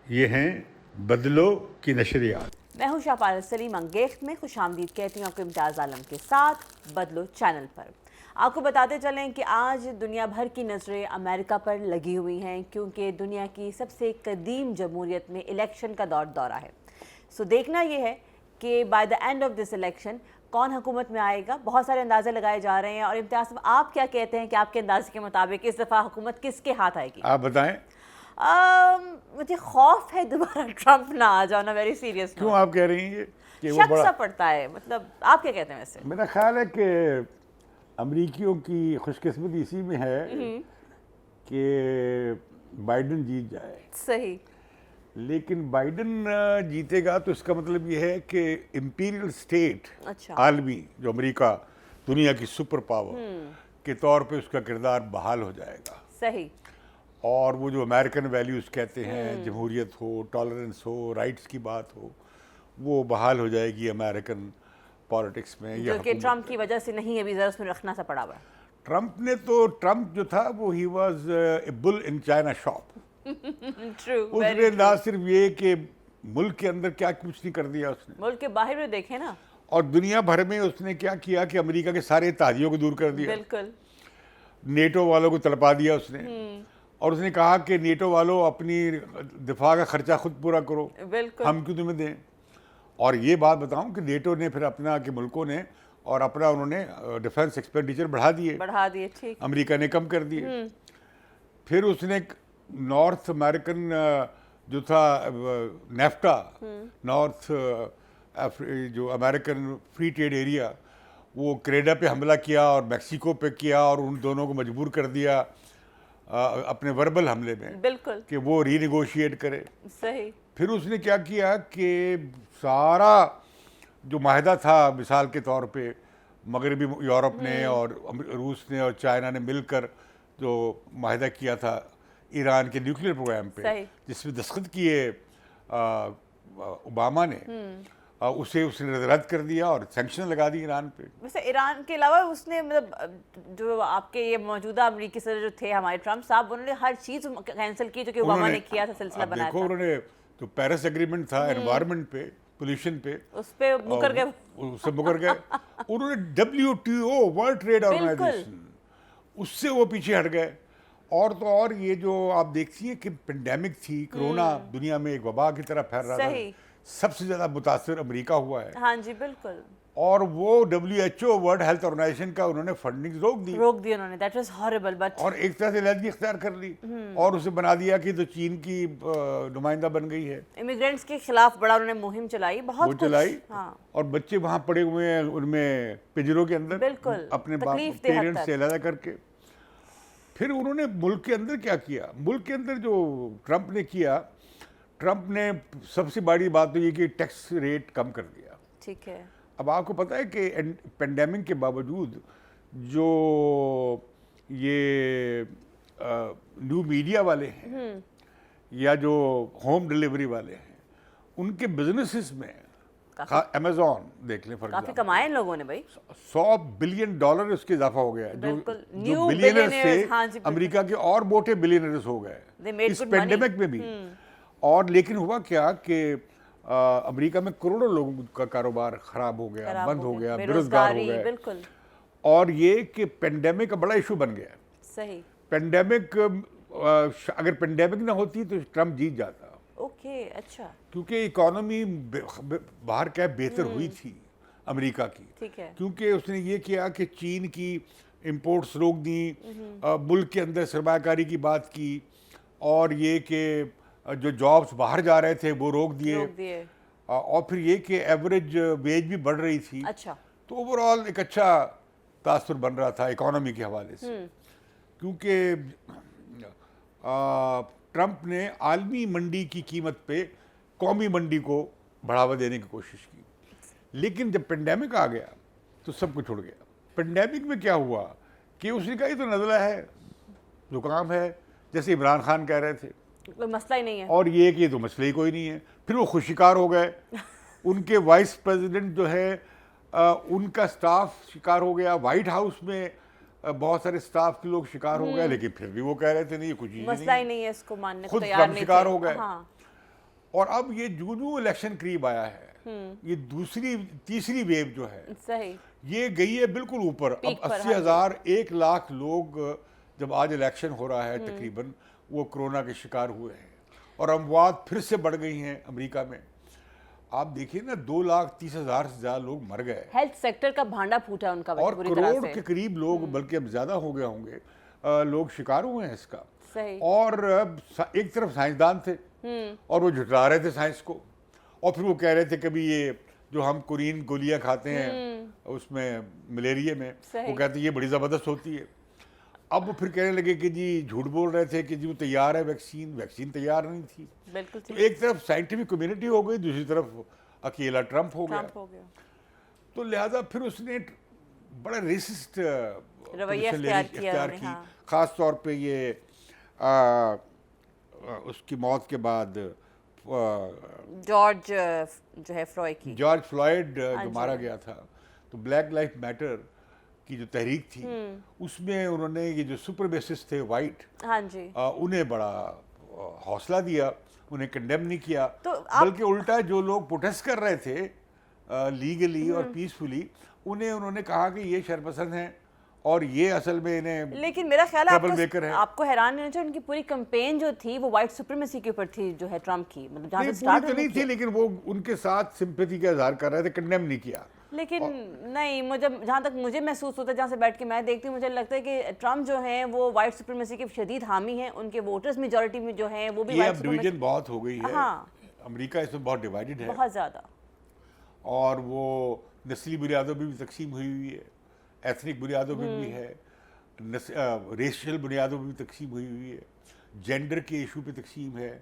یہ ہیں بدلو کی نشریات۔ میں ہوں شاپال سلیم انگیخت میں خوش آمدید کہتی ہوں آپ کو امتیاز عالم کے ساتھ بدلو چینل پر۔ آپ کو بتاتے چلیں کہ آج دنیا بھر کی نظریں امریکہ پر لگی ہوئی ہیں کیونکہ دنیا کی سب سے قدیم جمہوریت میں الیکشن کا دورہ ہے۔ سو دیکھنا یہ ہے کہ by the and of this election کون حکومت میں آئے گا۔ بہت سارے اندازے لگائے جا رہے ہیں، اور امتیاز صاحب آپ کیا کہتے ہیں کہ آپ کے اندازے کے مطابق اس دفعہ حکومت کس کے ہاتھ آئے گی؟ آپ بتائیں۔ مجھے خوف ہے دوبارہ ٹرمپ نہ آ جانا، ویری سیریس۔ کیوں آپ کہہ رہی ہیں کہ وہ شک بڑا؟ سا پڑتا ہے، مطلب آپ کیا کہتے ہیں ویسے؟ میرا خیال ہے کہ امریکیوں کی خوش قسمتی اسی میں ہے کہ بائیڈن جیت جائے، صحیح۔ لیکن بائیڈن جیتے گا تو اس کا مطلب یہ ہے کہ امپیریل اسٹیٹ اچھا، عالمی جو امریکہ دنیا کی سپر پاور کے طور پہ اس کا کردار بحال ہو جائے گا، صحیح۔ اور وہ جو امریکن ویلیوز کہتے ہیں، جمہوریت ہو، ٹالرنس ہو، رائٹس کی بات ہو، وہ بحال ہو جائے گی امریکن پالیٹکس میں۔ جو کہ ٹرمپ کی وجہ سے نہیں، ابھی ذرا اس میں رکھنا سا پڑا ہوا ہے۔ ٹرمپ جو تھا وہ ہی was a bull in China shop. True, اس نے نہ صرف یہ کہ ملک کے اندر کیا کچھ نہیں کر دیا اس نے، ملک کے باہر بھی دیکھیں نا، اور دنیا بھر میں اس نے کیا کیا کہ امریکہ کے سارے اتحادیوں کو دور کر دیا، بالکل۔ نیٹو والوں کو تڑپا دیا اس نے، اور اس نے کہا کہ نیٹو والوں اپنی دفاع کا خرچہ خود پورا کرو، بالکل، ہم کیوں تمہیں دیں۔ اور یہ بات بتاؤں کہ نیٹو نے پھر اپنا کہ ملکوں نے اور اپنا انہوں نے ڈیفنس ایکسپینڈیچر بڑھا دیے، ٹھیک۔ امریکہ نے کم کر دیے۔ پھر اس نے نارتھ امریکن جو تھا نیفٹا، نارتھ جو امریکن فری ٹریڈ ایریا، وہ کینیڈا پہ حملہ کیا اور میکسیکو پہ کیا، اور ان دونوں کو مجبور کر دیا اپنے وربل حملے میں بالکل کہ وہ ری نیگوشیٹ کرے۔ صحیح۔ پھر اس نے کیا کیا کہ سارا جو معاہدہ تھا، مثال کے طور پہ مغربی یورپ نے اور روس نے اور چائنا نے مل کر جو معاہدہ کیا تھا ایران کے نیوکلیئر پروگرام پہ، جس میں دستخط کیے اوباما نے، اسے اس نے رد کر دیا اور سینکشن لگا دی ایران پہ۔ ویسے ایران کے علاوہ اس نے مطلب جو آپ کے یہ موجودہ امریکی صدر جو تھے ہمارے ٹرمپ صاحب، انہوں نے ہر چیز کینسل کی جو کہ اوباما نے کیا تھا، سلسلہ بنایا دیکھو تھا۔ انہوں نے جو پیرس ایگریمنٹ تھا انوائرمنٹ پہ، پولیوشن پہ، اس پہ مکر گئے، اس سے مکر گئے۔ انہوں نے WTO ورلڈ ٹریڈ آرگنائزیشن، اس سے وہ پیچھے ہٹ گئے۔ اور تو اور یہ جو آپ دیکھتی ہیں کہ پینڈیمک تھی، کرونا دنیا میں ایک وبا کی طرح پھیل رہا تھا، سب سے زیادہ متاثر امریکہ ہوا ہے۔ ہاں جی بالکل۔ اور وہ WHO ورلڈ ہیلتھ آرگنائزیشن کا انہوں نے فنڈنگ روک دی انہوں نے، دیٹ واز ہاربل، بٹ اور ایک طرح سے علیحدگی اختیار کر لی، اور اسے بنا دیا کہ تو چین کی نمائندہ بن گئی ہے۔ امیگرینٹس کے خلاف بڑا انہوں نے مہم چلائی، بہت وہ چلائی، ہاں، اور بچے وہاں پڑے ہوئے ہیں ان میں پنجروں کے اندر، بالکل اپنے تکلیف دہ حد پیرنٹس تک۔ سے علیحدہ کر کے۔ پھر انہوں نے ملک کے اندر کیا کیا، ملک کے اندر جو ٹرمپ نے کیا، ٹرمپ نے سب سے بڑی بات تو یہ کہ ٹیکس ریٹ کم کر دیا۔ ٹھیک ہے۔ اب آپ کو پتہ ہے کہ پینڈیمک کے باوجود جو یہ نیو میڈیا والے ہیں یا جو ہوم ڈلیوری والے ہیں، ان کے بزنسز میں امیزون دیکھ لیں، کافی کمائے ان لوگوں نے بھائی، $100 بلین اس کے اضافہ ہو گیا، بالکل، جو بلینئرز تھے ہاں جی، امریکہ کے اور موٹے بلینئرز ہو گئے اس پینڈیمک میں بھی۔ اور لیکن ہوا کیا کہ امریکہ میں کروڑوں لوگوں کا کاروبار خراب ہو گیا، بند ہو گیا، بے روزگار ہو گئے، بالکل۔ اور یہ کہ پینڈیمک کا بڑا ایشو بن گیا۔ صحیح۔ پینڈیمک، اگر پینڈیمک نہ ہوتی تو ٹرمپ جیت جاتا، اوکے، اچھا، کیونکہ اکانومی باہر کیا بہتر ہوئی تھی امریکہ کی، ٹھیک ہے، کیونکہ اس نے یہ کیا کہ چین کی امپورٹس روک دیں، ملک کے اندر سرمایہ کاری کی بات کی، اور یہ کہ جو جابس باہر جا رہے تھے وہ روک دیے، اور پھر یہ کہ ایوریج ویج بھی بڑھ رہی تھی، اچھا، تو اوور آل ایک اچھا تاثر بن رہا تھا اکانومی کے حوالے سے۔ کیونکہ ٹرمپ نے عالمی منڈی کی قیمت پہ قومی منڈی کو بڑھاوا دینے کی کوشش کی، لیکن جب پینڈیمک آ گیا تو سب کچھ اڑ گیا۔ پینڈیمک میں کیا ہوا کہ اس نے کہا یہ تو نزلہ ہے، زکام ہے، جیسے عمران خان کہہ رہے تھے، کوئی مسئلہ ہی نہیں ہے، اور یہ کہ یہ تو مسئلہ ہی کوئی نہیں ہے۔ پھر وہ خود شکار ہو گئے، ان کے وائس پریزیڈنٹ جو ہے ان کا سٹاف شکار ہو گیا، وائٹ ہاؤس میں بہت سارے سٹاف کے لوگ شکار ہو گئے، لیکن پھر بھی وہ کہہ رہے تھے نہیں یہ کچھ چیز مسئلہ ہی نہیں ہے، اس کو ماننے کو خود تیار نہیں شکار تھے، ہو گئے۔ ہاں۔ اور اب یہ جو الیکشن قریب آیا ہے یہ تیسری ویو جو ہے صحیح یہ گئی ہے بالکل اوپر. اب 80,000 1 لاکھ لوگ جب آج الیکشن ہو رہا ہے تقریباً وہ کرونا کے شکار ہوئے ہیں اور اموات پھر سے بڑھ گئی ہیں امریکہ میں. آپ دیکھیے نا 2,30,000 سے زیادہ لوگ مر گئے ہیلتھ سیکٹر کا بھانڈا پھوٹا ان کا اور بری طرح کروڑ سے. کے قریب لوگ بلکہ اب زیادہ ہو گئے ہوں گے لوگ شکار ہوئے ہیں اس کا. صحیح. اور ایک طرف سائنسدان تھے اور وہ جھٹلا رہے تھے سائنس کو اور پھر وہ کہہ رہے تھے کبھی یہ جو ہم کورین گولیاں کھاتے ہیں اس میں ملیریا میں وہ کہتے ہیں یہ بڑی زبردست ہوتی ہے. اب وہ پھر کہنے لگے کہ جی جھوٹ بول رہے تھے کہ جی وہ تیار ہے ویکسین تیار نہیں تھی. بالکل تو ایک طرف سائنٹیفک کمیونٹی ہو گئی دوسری طرف اکیلا ٹرمپ ہو گیا. تو لہذا پھر اس نے بڑا ریسسٹ رویہ اختیار کی خاص طور پہ یہ اس کی موت کے بعد جارج جو ہے جارج فلائیڈ جو مارا گیا تھا تو بلیک لائف میٹر کی جو تحریک تھی اس میں انہوں نے یہ جو سپرمیسسٹ تھے وائٹ انہیں بڑا حوصلہ دیا, انہیں کنڈیم نہیں کیا بلکہ الٹا جو لوگ پروٹیسٹ کر رہے تھے لیگلی اور پیسفلی انہوں نے کہا کہ یہ شرپسند ہیں اور یہ اصل میں انہیں لیکن میرا خیال ہے آپ کو حیران نہیں ہونا چاہیے ان کی پوری کمپین جو تھی وہ وائٹ سپریمیسی کے اوپر تھی جو ہے ٹرمپ کی, مطلب جہاں سے سٹارٹ نہیں تھی لیکن وہ ان کے ساتھ سمپیتھی کا اظہار کر رہے تھے, کنڈیم نہیں کیا. لیکن نہیں مجھے جہاں تک مجھے محسوس ہوتا ہے جہاں سے بیٹھ کے میں دیکھتی ہوں مجھے لگتا ہے کہ ٹرمپ جو ہیں وہ وائٹ سپریمیسی کے شدید حامی ہیں, ان کے ووٹرز میجورٹی میں جو ہیں وہ بھی وائٹ سپریمیسی. یہ اب ڈویژن بہت ہو گئی ہے, امریکہ اس میں بہت ڈیوائیڈڈ ہے بہت زیادہ, اور وہ نسلی بنیادوں پہ بھی تقسیم ہوئی ہے, ایتھنک بنیادوں پہ بھی ہے, ریشل بنیادوں پہ بھی تقسیم ہوئی ہے, جینڈر کے ایشو پہ تقسیم ہے.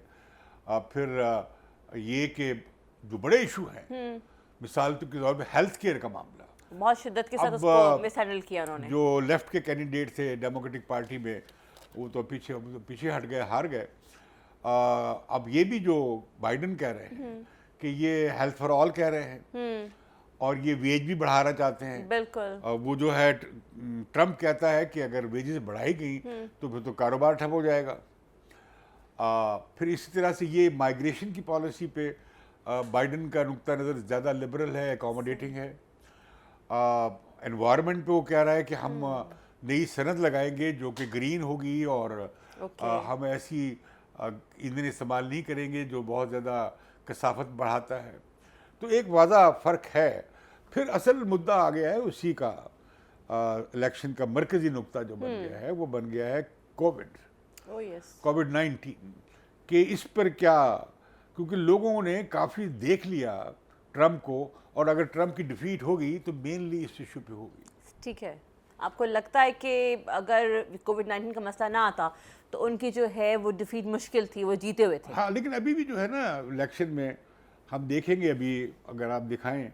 پھر یہ کہ جو بڑے ایشو ہیں مثال کے طور پہ ہیلتھ کیئر کا معاملہ بہت شدت کے ساتھ اس کو مس ہینڈل کیا انہوں نے. جو لیفٹ کے کینڈیڈیٹ تھے ڈیموکریٹک پارٹی میں وہ تو پیچھے ہٹ گئے, ہار گئے. اب یہ بھی جو بائیڈن کہہ رہے ہیں کہ یہ ہیلتھ فار آل کہہ رہے ہیں اور یہ ویج بھی بڑھانا چاہتے ہیں. بالکل. وہ جو ہے ٹرمپ کہتا ہے کہ اگر ویجز بڑھائی گئی تو پھر تو کاروبار ٹھپ ہو جائے گا. پھر اسی طرح سے یہ مائیگریشن کی پالیسی پہ بائیڈن کا نقطہ نظر زیادہ لبرل ہے, اکاموڈیٹنگ ہے. انوائرمنٹ پہ وہ کہہ رہا ہے کہ ہم نئی صنعت لگائیں گے جو کہ گرین ہوگی اور ہم ایسی ایندھن استعمال نہیں کریں گے جو بہت زیادہ کثافت بڑھاتا ہے. تو ایک واضح فرق ہے. پھر اصل مدعا آ گیا ہے اسی کا الیکشن کا مرکزی نقطہ جو بن گیا ہے وہ بن گیا ہے کووڈ-19 کہ اس پر کیا, کیونکہ لوگوں نے کافی دیکھ لیا ٹرمپ کو اور اگر ٹرمپ کی ڈیفیٹ ہوگی تو مینلی اس ایشو پہ ہوگی. ٹھیک ہے, آپ کو لگتا ہے کہ اگر کووڈ-19 کا مسئلہ نہ آتا تو ان کی جو ہے وہ ڈیفیٹ مشکل تھی, وہ جیتے ہوئے تھے. ہاں لیکن ابھی بھی جو ہے نا الیکشن میں ہم دیکھیں گے ابھی اگر آپ دکھائیں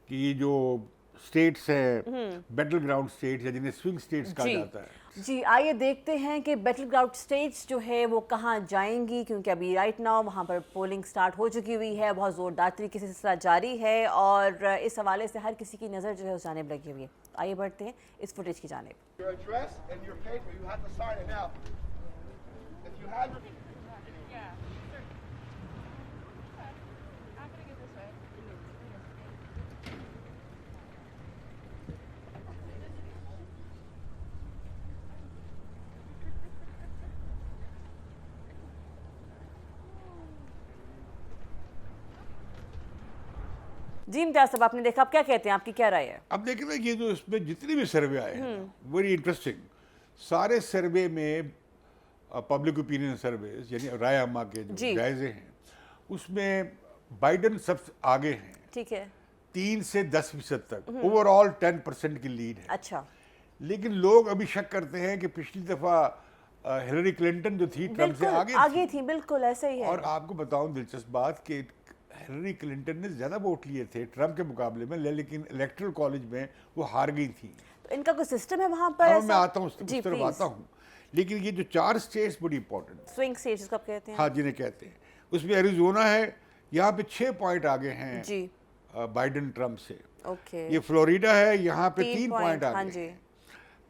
کہ یہ جو اسٹیٹس ہے بیٹل گراؤنڈ اسٹیٹس یا جنہیں سوئنگ اسٹیٹس کہا جاتا ہے. جی آئیے دیکھتے ہیں کہ بیٹل گراؤنڈ اسٹیٹس جو ہے وہ کہاں جائیں گی, کیونکہ ابھی رائٹ ناؤ وہاں پر پولنگ سٹارٹ ہو چکی ہوئی ہے, بہت زوردار طریقے سے سلسلہ جاری ہے اور اس حوالے سے ہر کسی کی نظر جو ہے اس جانب لگی ہوئی ہے. آئیے بڑھتے ہیں اس فوٹیج کی جانب. جی امتیاز صاحب آپ نے دیکھا, آپ کیا کہتے ہیں, آپ کی کیا رائے ہے؟ اب دیکھیں نا یہ جو اس میں جتنے بھی سروے آئے ہیں ویری انٹرسٹنگ, سارے سروے میں پبلک اوپینین سرویز یعنی رائے عامہ کے جو جائزے ہیں اس میں بائیڈن سب سے آگے ہیں. ٹھیک ہے, 3 سے 10% تک, اوور آل 10% کی لیڈ ہے. اچھا, لیکن لوگ ابھی شک کرتے ہیں کہ پچھلی دفعہ ہلری کلنٹن جو تھی ٹرمپ سے آگے تھی. بالکل ایسا ہی ہے. اور آپ کو بتاؤں دلچسپ بات کہ ہلری کلنٹن نے زیادہ ووٹ لیے تھے ٹرمپ کے مقابلے میں, لیکن الیکٹرل کالج میں وہ ہار گئی تھیں. تو ان کا کوئی سسٹم ہے وہاں پر؟ میں آتا ہوں اس طرف آتا ہوں. لیکن یہ جو 4 اسٹیٹس بڑی امپورٹنٹ, سوئنگ اسٹیٹس کب کہتے ہیں, ہاں جنہیں کہتے ہیں, اس میں ایریزونا ہے, یہاں پہ 6 پوائنٹ آگے ہیں جی بائیڈن ٹرمپ سے. اوکے, یہ فلوریڈا ہے, یہاں پہ 3 پوائنٹ آگے ہیں.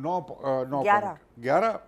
9 11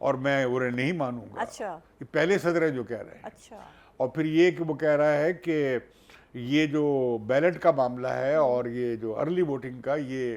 اور میں انہیں نہیں مانوں گا. اچھا یہ پہلے صدر ہیں جو کہہ رہے ہیں. اچھا اور پھر یہ کہ وہ کہہ رہا ہے کہ یہ جو بیلٹ کا معاملہ ہے اور یہ جو ارلی ووٹنگ کا یہ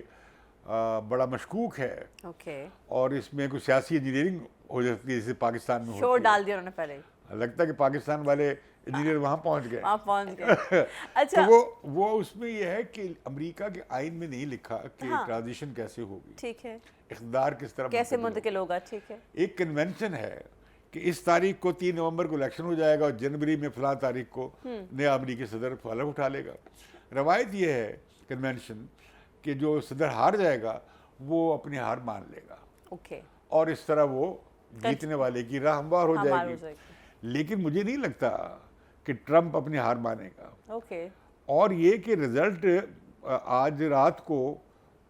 بڑا مشکوک ہے اوکے اور اس میں کوئی سیاسی انجینئرنگ ہو جاتی ہے جیسے پاکستان میں شور ہوتی ہے. ڈال دیا انہوں نے پہلے ہی، لگتا ہے کہ پاکستان والے انجینئر وہاں پہنچ گئے. وہاں پہنچ گئے. تو اچھا وہ اس میں یہ ہے کہ امریکہ کے آئین میں نہیں لکھا کہ ٹرانزیشن کیسے ہوگی، ٹھیک ہے، اقتدار کس طرح کیسے منتقل منتقل ہوگا. ٹھیک ہے، ایک کنونشن ہے کہ اس تاریخ کو 3 نومبر کو الیکشن ہو جائے گا اور جنوری میں فلاں تاریخ کو نیا امریکی صدر فلک اٹھا لے گا. روایت یہ ہے کنونشن کہ جو صدر ہار جائے گا وہ اپنی ہار مان لے گا اوکے اور اس طرح وہ جیتنے والے کی راہ ہموار ہو جائے گی. لیکن مجھے نہیں لگتا کہ ٹرمپ اپنی ہار مانے گا. اوکے اور یہ کہ رزلٹ آج رات کو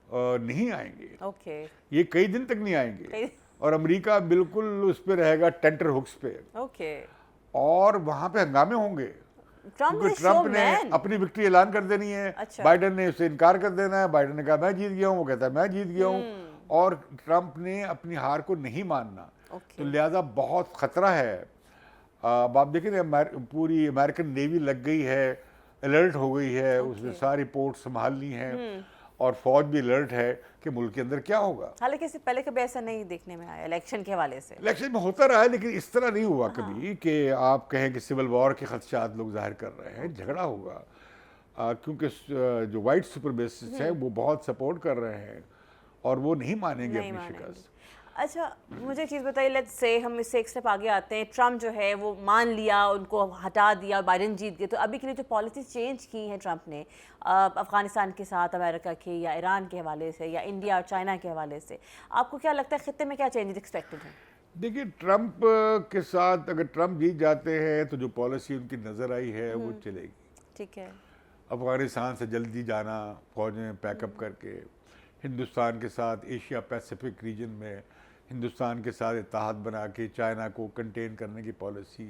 نہیں آئیں گے، اوکے یہ کئی دن تک نہیں آئیں گے اور امریکہ بالکل اس پہ رہے گا ٹینٹر ہکس پہ اوکے. اور وہاں پہ ہنگامے ہوں گے کیونکہ ٹرمپ نے اپنی وکٹری اعلان کر دینی ہے. بائیڈن نے اسے انکار کر دینا ہے. بائیڈن نے کہا میں جیت گیا ہوں، وہ کہتا ہے میں جیت گیا ہوں. اور ٹرمپ نے اپنی ہار کو نہیں ماننا. تو لہذا بہت خطرہ ہے. اب آپ دیکھیں پوری امریکن نیوی لگ گئی ہے، الرٹ ہو گئی ہے، اس نے ساری پورٹ سنبھالنی ہے اور فوج بھی الرٹ ہے کہ ملک کے اندر کیا ہوگا. حالانکہ اس سے پہلے کبھی ایسا نہیں دیکھنے میں آیا الیکشن کے حوالے سے. الیکشن میں ہوتا رہا ہے لیکن اس طرح نہیں ہوا کبھی کہ آپ کہیں کہ سول وار کے خدشات لوگ ظاہر کر رہے ہیں. جھگڑا ہوگا کیونکہ جو وائٹ سپرمیسسٹ ہیں وہ بہت سپورٹ کر رہے ہیں اور وہ نہیں مانیں گے اپنی شکست. اچھا مجھے ایک چیز بتائیے، لیٹس سے ہم اس سے ایک اسٹیپ آگے آتے ہیں. ٹرمپ جو ہے وہ مان لیا، ان کو ہٹا دیا، بائیڈن جیت گئے. تو ابھی کے لیے جو پالیسیز چینج کی ہیں ٹرمپ نے افغانستان کے ساتھ امریکہ کے یا ایران کے حوالے سے یا انڈیا اور چائنا کے حوالے سے، آپ کو کیا لگتا ہے خطے میں کیا چینجز ایکسپیکٹڈ ہیں؟ دیکھیے ٹرمپ کے ساتھ اگر ٹرمپ جیت جاتے ہیں تو جو پالیسی ان کی نظر آئی ہے وہ چلے گی. ٹھیک ہے، افغانستان سے جلدی جانا، فوجیں پیک اپ کر کے ہندوستان کے ساتھ ایشیا پیسیفک ریجن میں ہندوستان کے ساتھ اتحاد بنا کے چائنا کو کنٹین کرنے کی پالیسی،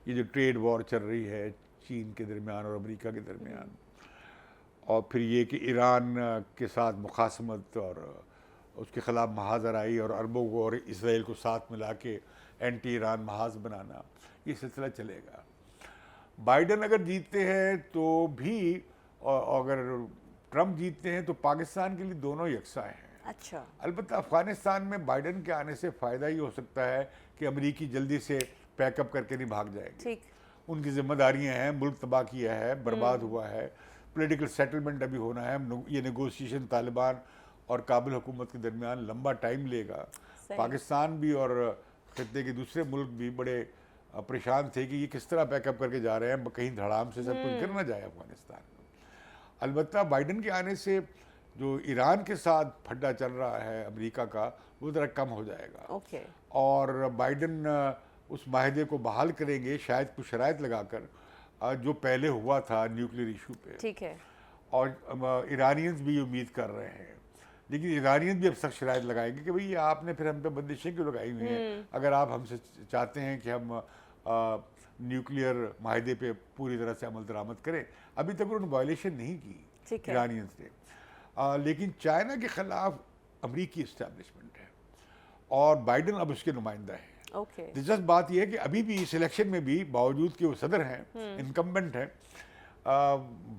یہ جو ٹریڈ وار چل رہی ہے چین کے درمیان اور امریکہ کے درمیان، اور پھر یہ کہ ایران کے ساتھ مخاصمت اور اس کے خلاف محاذ آرائی اور عربوں کو اور اسرائیل کو ساتھ ملا کے اینٹی ایران محاذ بنانا، یہ سلسلہ چلے گا. بائیڈن اگر جیتتے ہیں تو بھی، اگر ٹرمپ جیتتے ہیں تو پاکستان کے لیے دونوں یکساں ہیں. اچھا البتہ افغانستان میں بائیڈن کے آنے سے فائدہ ہی ہو سکتا ہے کہ امریکی جلدی سے پیک اپ کر کے نہیں بھاگ جائیں گے. ٹھیک، ان کی ذمہ داریاں ہیں، ملک تباہ کیا ہے، برباد ہوا ہے، پولیٹیکل سیٹلمنٹ ابھی ہونا ہے. یہ نیگوسیشن طالبان اور کابل حکومت کے درمیان لمبا ٹائم لے گا. پاکستان بھی اور خطے کے دوسرے ملک بھی بڑے پریشان تھے کہ یہ کس طرح پیک اپ کر کے جا رہے ہیں، کہیں دھڑام سے سب کچھ گر نہ جائے افغانستان میں. البتہ بائیڈن کے آنے سے جو ایران کے ساتھ پھڈا چل رہا ہے امریکہ کا وہ ذرا کم ہو جائے گا. اوکے، اور بائیڈن اس معاہدے کو بحال کریں گے شاید کچھ شرائط لگا کر جو پہلے ہوا تھا نیوکلیئر ایشو پہ. ٹھیک ہے، اور ایرانینز بھی امید کر رہے ہیں، لیکن ایرانینز بھی اب سخت شرائط لگائیں گے کہ بھئی آپ نے پھر ہم پہ بندشیں کیوں لگائی ہوئی ہیں. اگر آپ ہم سے چاہتے ہیں کہ ہم نیوکلیئر معاہدے پہ پوری طرح سے عمل درآمد کریں. ابھی تک انہوں نے وائلیشن نہیں کی ایرانینز نے. لیکن چائنا کے خلاف امریکی اسٹیبلشمنٹ ہے اور بائیڈن اب اس کے نمائندہ ہے. دلچسپ بات یہ ہے کہ ابھی بھی اس الیکشن میں بھی باوجود کہ وہ صدر ہیں، انکمبنٹ ہیں،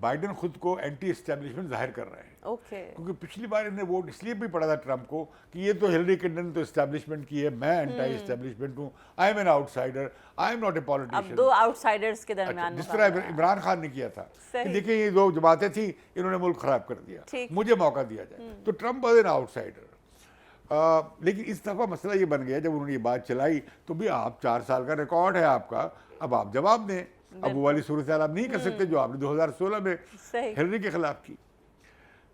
بائیڈن خود کو اینٹی اسٹیبلشمنٹ ظاہر کر رہے ہیں. کیونکہ پچھلی بار انہیں ووٹ اس لیے بھی پڑا تھا ٹرمپ کو کہ یہ تو ہلری کلنٹن تو اسٹیبلشمنٹ کی ہے، میں اینٹی اسٹیبلشمنٹ ہوں، I am an outsider, I am not a politician. اب دو آؤٹ سائیڈرز کے درمیان جس طرح عمران خان نے کیا تھا کہ دیکھیں یہ دو جماعتیں تھیں، انہوں نے ملک خراب کر دیا، مجھے موقع دیا جائے. تو Trump was an out cider. لیکن اس دفعہ مسئلہ یہ بن گیا جب انہوں نے یہ بات چلائی تو بھی آپ 4 سال کا ریکارڈ ہے آپ کا، اب آپ جواب دیں. اب وہ والی صورتحال آپ نہیں کر سکتے جو آپ نے 2016 میں ہلری کے خلاف کی.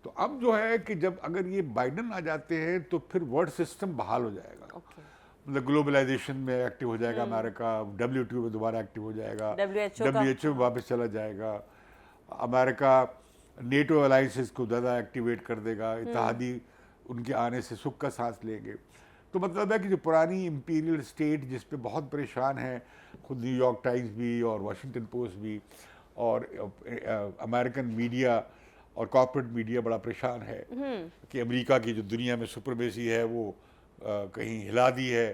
تو اب جو ہے کہ جب اگر یہ بائیڈن آ جاتے ہیں تو پھر ورلڈ سسٹم بحال ہو جائے گا. مطلب گلوبلائزیشن میں ایکٹیو ہو جائے گا امریکہ، WTO میں دوبارہ ایکٹیو ہو جائے گا، WHO میں واپس چلا جائے گا. امریکہ نیٹو الائنسز کو زیادہ ایکٹیویٹ کر دے گا، اتحادی ان کے آنے سے سکھ کا سانس لیں گے. تو مطلب ہے کہ جو پرانی امپیریل اسٹیٹ جس پہ بہت پریشان ہیں، خود نیو یارک ٹائمز بھی اور واشنگٹن پوسٹ بھی اور امریکن میڈیا اور کارپوریٹ میڈیا بڑا پریشان ہے کہ امریکہ کی جو دنیا میں سپرمیسی ہے وہ کہیں ہلا دی ہے